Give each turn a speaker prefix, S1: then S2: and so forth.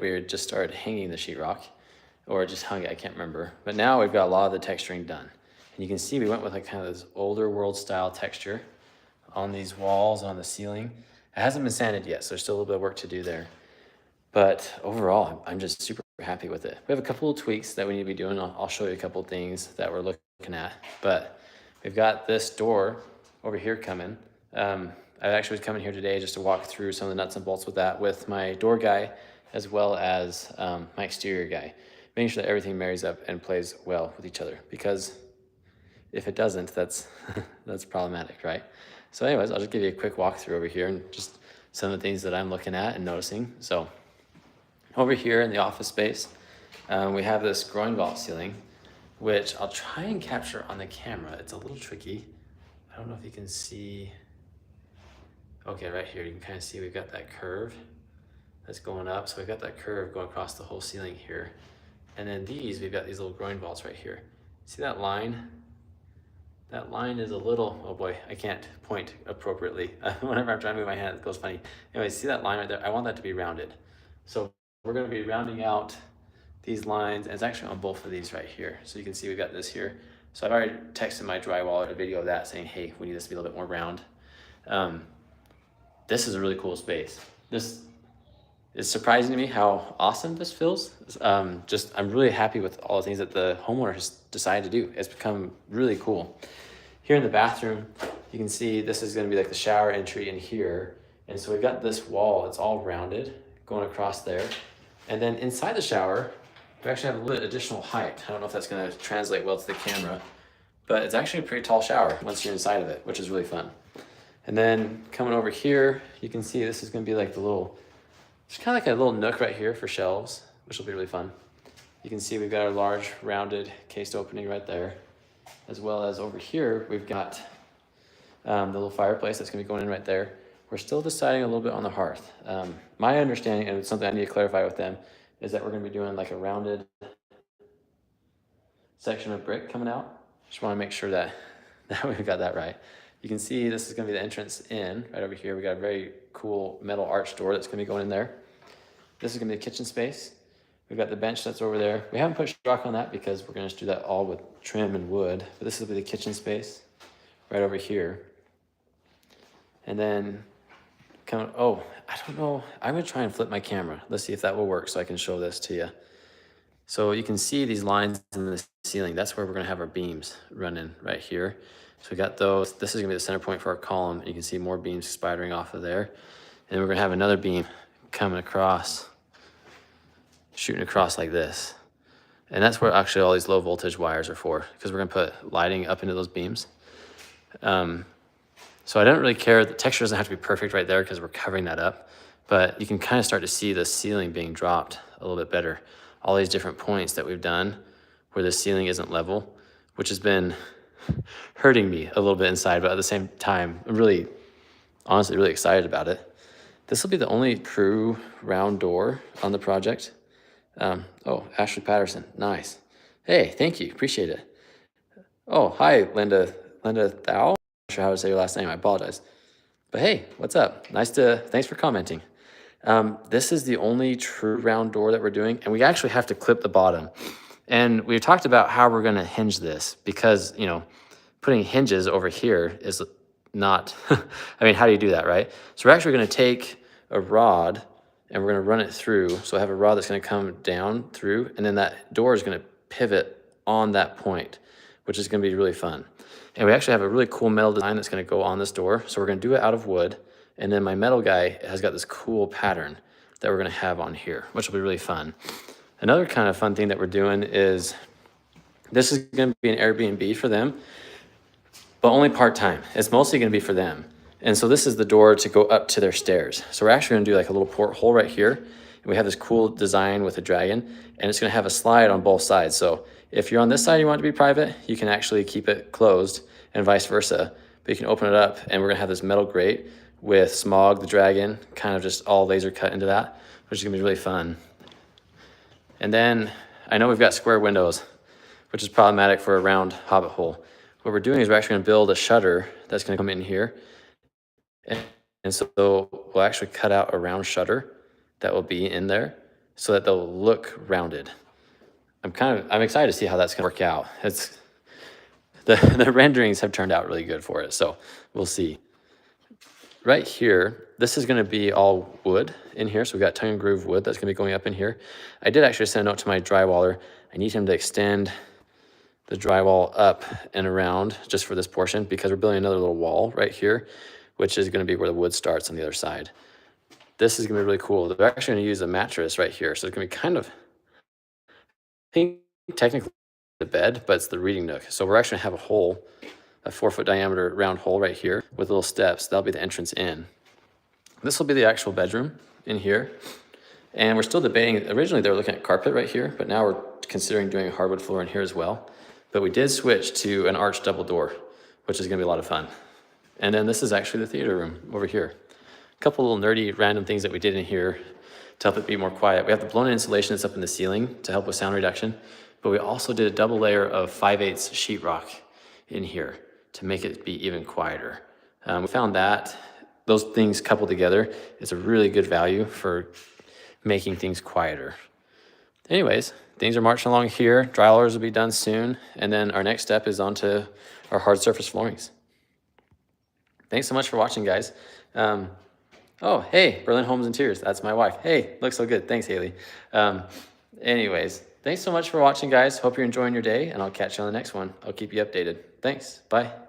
S1: we had just started hanging the sheetrock, or just hung it, I can't remember. But now we've got a lot of the texturing done. And you can see we went with like kind of this older world style texture on these walls, on the ceiling. It hasn't been sanded yet, so there's still a little bit of work to do there. But overall, I'm just super happy with it. We have a couple of tweaks that we need to be doing. I'll show you a couple of things that we're looking at. But we've got this door over here coming. I actually was coming here today just to walk through some of the nuts and bolts with that with my door guy, as well as my exterior guy, making sure that everything marries up and plays well with each other. Because if it doesn't, that's that's problematic, right? So anyways, I'll just give you a quick walkthrough over here and just some of the things that I'm looking at and noticing. So over here in the office space, we have this groin vault ceiling, which I'll try and capture on the camera. It's a little tricky. I don't know if you can see. Okay, right here, you can kind of see we've got that curve that's going up. So we've got that curve going across the whole ceiling here. And then we've got these little groin vaults right here. See that line? That line is a little, oh boy, I can't point appropriately. Whenever I'm trying to move my hand, it goes funny. Anyway, see that line right there? I want that to be rounded. So we're gonna be rounding out these lines, and it's actually on both of these right here. So you can see we've got this here. So I've already texted my drywaller a video of that saying, hey, we need this to be a little bit more round. This is a really cool space. This is surprising to me how awesome this feels. I'm really happy with all the things that the homeowner has decided to do. It's become really cool. Here in the bathroom, you can see this is gonna be like the shower entry in here. And so we've got this wall, it's all rounded, going across there. And then inside the shower, we actually have a little additional height. I don't know if that's gonna translate well to the camera, but it's actually a pretty tall shower once you're inside of it, which is really fun. And then coming over here, you can see this is gonna be like the little, it's kind of like a little nook right here for shelves, which will be really fun. You can see we've got our large rounded cased opening right there, as well as over here, we've got the little fireplace that's gonna be going in right there. We're still deciding a little bit on the hearth. My understanding, and it's something I need to clarify with them, is that we're gonna be doing like a rounded section of brick coming out. Just wanna make sure that we've got that right. You can see this is gonna be the entrance in, right over here. We got a very cool metal arch door that's gonna be going in there. This is gonna be the kitchen space. We've got the bench that's over there. We haven't put rock on that because we're gonna just do that all with trim and wood. But this will be the kitchen space right over here. And then I don't know. I'm gonna try and flip my camera. Let's see if that will work so I can show this to you. So you can see these lines in the ceiling. That's where we're gonna have our beams running right here. So we got those. This is gonna be the center point for our column. And you can see more beams spidering off of there. And we're gonna have another beam coming across, shooting across like this. And that's where actually all these low voltage wires are for, because we're gonna put lighting up into those beams. So I don't really care. The texture doesn't have to be perfect right there because we're covering that up, but you can kind of start to see the ceiling being dropped a little bit better. All these different points that we've done where the ceiling isn't level, which has been hurting me a little bit inside, but at the same time, I'm really, honestly, really excited about it. This will be the only true round door on the project. Oh, Ashley Patterson, nice. Hey, thank you, appreciate it. Oh, hi, Linda Thau. I'm not sure how to say your last name, I apologize. But hey, what's up? Thanks for commenting. This is the only true round door that we're doing, and we actually have to clip the bottom. And we talked about how we're gonna hinge this because, you know, putting hinges over here is not, I mean, how do you do that, right? So we're actually gonna take a rod and we're gonna run it through. So I have a rod that's gonna come down through, and then that door is gonna pivot on that point, which is gonna be really fun. And we actually have a really cool metal design that's gonna go on this door. So we're gonna do it out of wood. And then my metal guy has got this cool pattern that we're gonna have on here, which will be really fun. Another kind of fun thing that we're doing is, this is gonna be an Airbnb for them, but only part-time. It's mostly gonna be for them. And so this is the door to go up to their stairs. So we're actually gonna do like a little porthole right here. And we have this cool design with a dragon, and it's gonna have a slide on both sides. So if you're on this side, you want it to be private, you can actually keep it closed and vice versa. But you can open it up, and we're gonna have this metal grate with Smog the dragon, kind of just all laser cut into that, which is gonna be really fun. And then I know we've got square windows, which is problematic for a round Hobbit hole. What we're doing is we're actually gonna build a shutter that's gonna come in here. And so we'll actually cut out a round shutter that will be in there. so that they'll look rounded. I'm excited to see how that's gonna work out. The renderings have turned out really good for it, so we'll see. Right here, this is gonna be all wood in here, so we've got tongue and groove wood that's gonna be going up in here. I did actually send a note to my drywaller. I need him to extend the drywall up and around just for this portion, because we're building another little wall right here, which is gonna be where the wood starts on the other side. This is gonna be really cool. They're actually gonna use a mattress right here, so it's gonna be kind of, I think technically the bed, but it's the reading nook. So we're actually gonna have a hole, a 4-foot diameter round hole right here with little steps. That'll be the entrance in. This will be the actual bedroom in here. And we're still debating, originally they were looking at carpet right here, but now we're considering doing a hardwood floor in here as well. But we did switch to an arched double door, which is gonna be a lot of fun. And then this is actually the theater room over here. A couple little nerdy random things that we did in here to help it be more quiet. We have the blown-in insulation that's up in the ceiling to help with sound reduction, but we also did a double layer of 5/8 sheetrock in here to make it be even quieter. We found that those things coupled together is a really good value for making things quieter. Anyways, things are marching along here. Drywallers will be done soon. And then our next step is onto our hard surface floorings. Thanks so much for watching, guys. Oh, hey, Berlin Homes Interiors. That's my wife. Hey, looks so good. Thanks, Haley. Anyways, thanks so much for watching, guys. Hope you're enjoying your day, and I'll catch you on the next one. I'll keep you updated. Thanks. Bye.